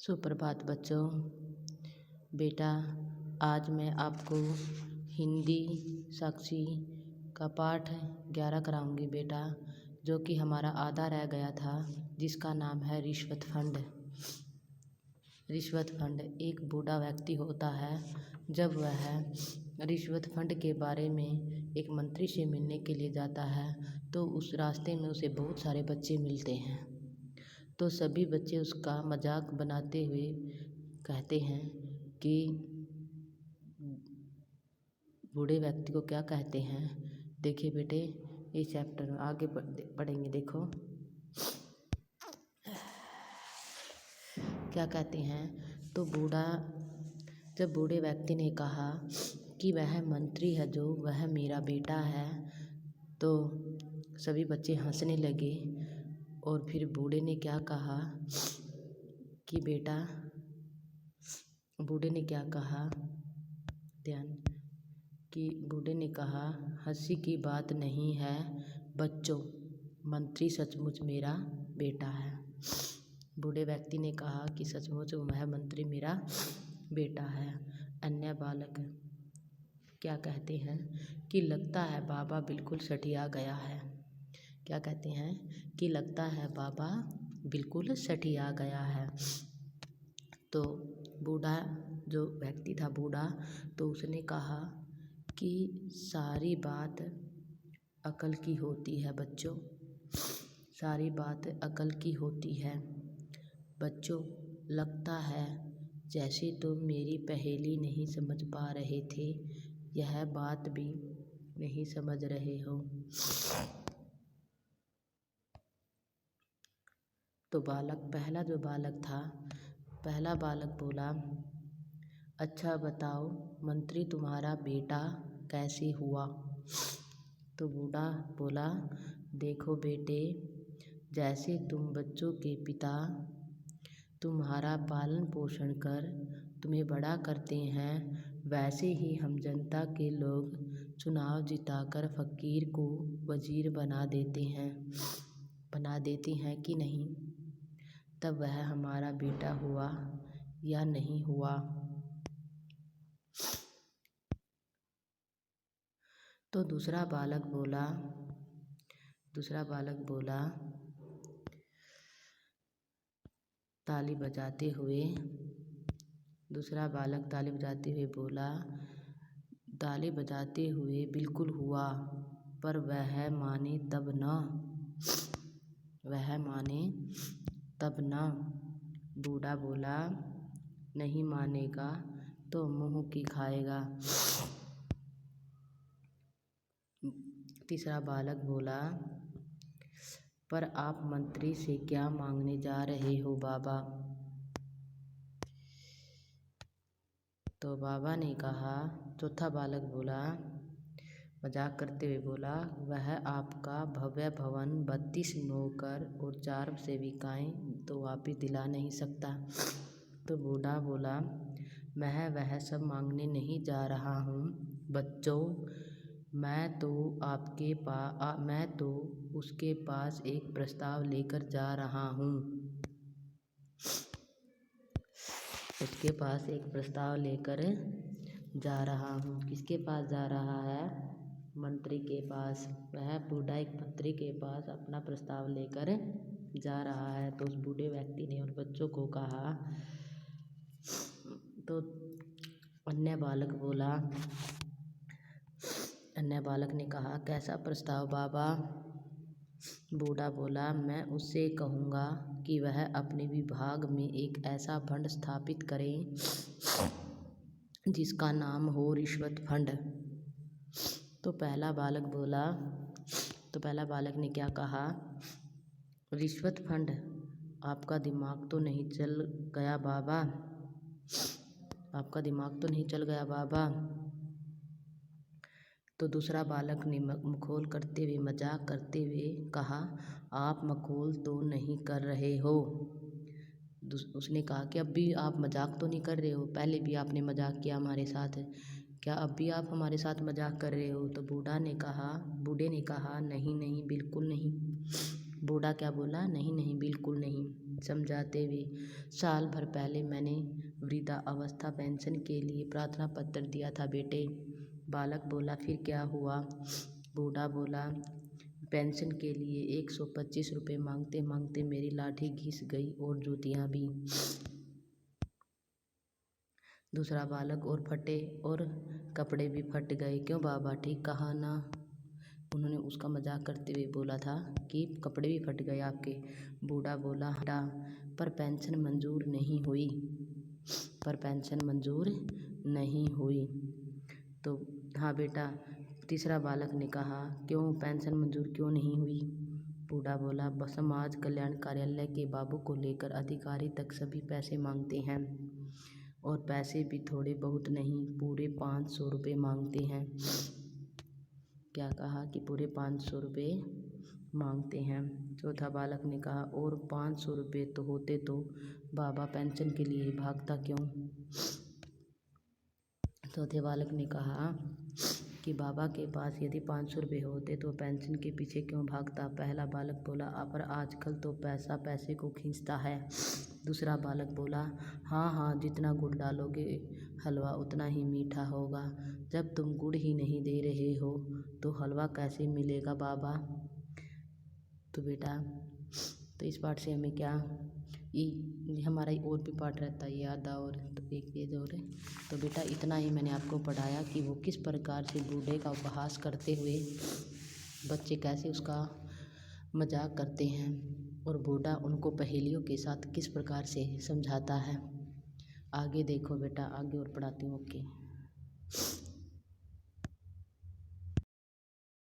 सुप्रभात बच्चों। बेटा आज मैं आपको हिंदी साक्षी का पाठ 11 कराऊंगी बेटा, जो कि हमारा आधा रह गया था, जिसका नाम है रिश्वत फंड। रिश्वत फंड एक बूढ़ा व्यक्ति होता है। जब वह रिश्वत फंड के बारे में एक मंत्री से मिलने के लिए जाता है तो उस रास्ते में उसे बहुत सारे बच्चे मिलते हैं। तो सभी बच्चे उसका मजाक बनाते हुए कहते हैं कि बूढ़े व्यक्ति को क्या कहते हैं। देखिए बेटे, इस चैप्टर में आगे पढ़ेंगे। देखो क्या कहते हैं। तो जब बूढ़े व्यक्ति ने कहा कि वह मंत्री है जो वह मेरा बेटा है, तो सभी बच्चे हंसने लगे। और फिर बूढ़े ने क्या कहा कि बेटा, बूढ़े ने क्या कहा, बूढ़े ने कहा, हंसी की बात नहीं है बच्चों, मंत्री सचमुच मेरा बेटा है। बूढ़े व्यक्ति ने कहा कि सचमुच वह मंत्री मेरा बेटा है। अन्य बालक क्या कहते हैं कि लगता है बाबा बिल्कुल सठिया गया है। क्या कहते हैं कि लगता है बाबा बिल्कुल सठिया गया है। तो बूढ़ा जो व्यक्ति था बूढ़ा, तो उसने कहा कि सारी बात अकल की होती है बच्चों, सारी बात अकल की होती है बच्चों। लगता है जैसे तुम मेरी पहेली नहीं समझ पा रहे थे, यह बात भी नहीं समझ रहे हो। तो पहला बालक बोला, अच्छा बताओ मंत्री तुम्हारा बेटा कैसे हुआ। तो बूढ़ा बोला, देखो बेटे, जैसे तुम बच्चों के पिता तुम्हारा पालन पोषण कर तुम्हें बड़ा करते हैं, वैसे ही हम जनता के लोग चुनाव जिताकर फकीर को वजीर बना देते हैं कि नहीं। तब वह हमारा बेटा हुआ या नहीं हुआ। तो दूसरा बालक बोला ताली बजाते हुए बिल्कुल हुआ, पर वह माने तब न। बूढ़ा बोला, नहीं मानेगा तो मुँह की खाएगा। तीसरा बालक बोला, पर आप मंत्री से क्या मांगने जा रहे हो बाबा। तो बाबा ने कहा, चौथा बालक बोला, मजाक करते हुए बोला, वह आपका भव्य भवन, 32 नौकर और 4 सेविकाएं तो वापिस दिला नहीं सकता। तो बूढ़ा बोला, मैं वह सब मांगने नहीं जा रहा हूँ बच्चों, मैं तो उसके पास एक प्रस्ताव लेकर जा रहा हूँ। उसके पास एक प्रस्ताव लेकर जा रहा हूँ। किसके पास जा रहा है? मंत्री के पास। वह बूढ़ा एक मंत्री के पास अपना प्रस्ताव लेकर जा रहा है। तो उस बूढ़े व्यक्ति ने उन बच्चों को कहा, तो अन्य बालक ने कहा, कैसा प्रस्ताव बाबा। बूढ़ा बोला, मैं उससे कहूँगा कि वह अपने विभाग में एक ऐसा फंड स्थापित करें जिसका नाम हो रिश्वत फंड। तो पहला बालक ने क्या कहा, रिश्वत फंड, आपका दिमाग तो नहीं चल गया बाबा, तो दूसरा बालक ने मखौल करते हुए, मजाक करते हुए कहा, आप मखौल तो नहीं कर रहे हो। उसने कहा कि अब भी आप मजाक तो नहीं कर रहे हो, पहले भी आपने मजाक किया हमारे साथ, क्या अब भी आप हमारे साथ मजाक कर रहे हो। तो बूढ़े ने कहा, नहीं बिल्कुल नहीं। बूढ़ा क्या बोला, नहीं नहीं बिल्कुल नहीं। समझाते हुए, साल भर पहले मैंने वृद्धा अवस्था पेंशन के लिए प्रार्थना पत्र दिया था बेटे। बालक बोला, फिर क्या हुआ? बूढ़ा बोला, पेंशन के लिए 125 रुपये मांगते मांगते मेरी लाठी घिस गई और जूतियाँ भी। दूसरा बालक, और फटे और कपड़े भी फट गए। क्यों बाबा, ठीक कहा ना? उन्होंने उसका मजाक करते हुए बोला था कि कपड़े भी फट गए आपके। बूढ़ा बोला, हटा, पर पेंशन मंजूर नहीं हुई। पर पेंशन मंजूर नहीं हुई। तो हाँ बेटा। तीसरा बालक ने कहा, क्यों पेंशन मंजूर क्यों नहीं हुई? बूढ़ा बोला, समाज कल्याण कार्यालय के बाबू को लेकर अधिकारी तक सभी पैसे मांगते हैं, और पैसे भी थोड़े बहुत नहीं, पूरे 500 रुपये मांगते हैं। क्या कहा कि पूरे 500 रुपये मांगते हैं। चौथा बालक ने कहा, और 500 रुपये तो होते तो बाबा पेंशन के लिए भागता क्यों? चौथे बालक ने कहा कि बाबा के पास यदि 500 रुपये होते तो पेंशन के पीछे क्यों भागता? पहला बालक बोला, पर आजकल तो पैसा पैसे को खींचता है। दूसरा बालक बोला, हाँ हाँ, जितना गुड़ डालोगे हलवा उतना ही मीठा होगा। जब तुम गुड़ ही नहीं दे रहे हो तो हलवा कैसे मिलेगा बाबा? तो बेटा, तो इस पाठ से हमें क्या, हमारा और भी पाठ रहता है याद और तो एक पेज और है। तो बेटा इतना ही मैंने आपको पढ़ाया कि वो किस प्रकार से बूढ़े का उपहास करते हुए बच्चे कैसे उसका मजाक करते हैं, और बूढ़ा उनको पहेलियों के साथ किस प्रकार से समझाता है। आगे देखो बेटा, आगे और पढ़ाती हूँ। ओके।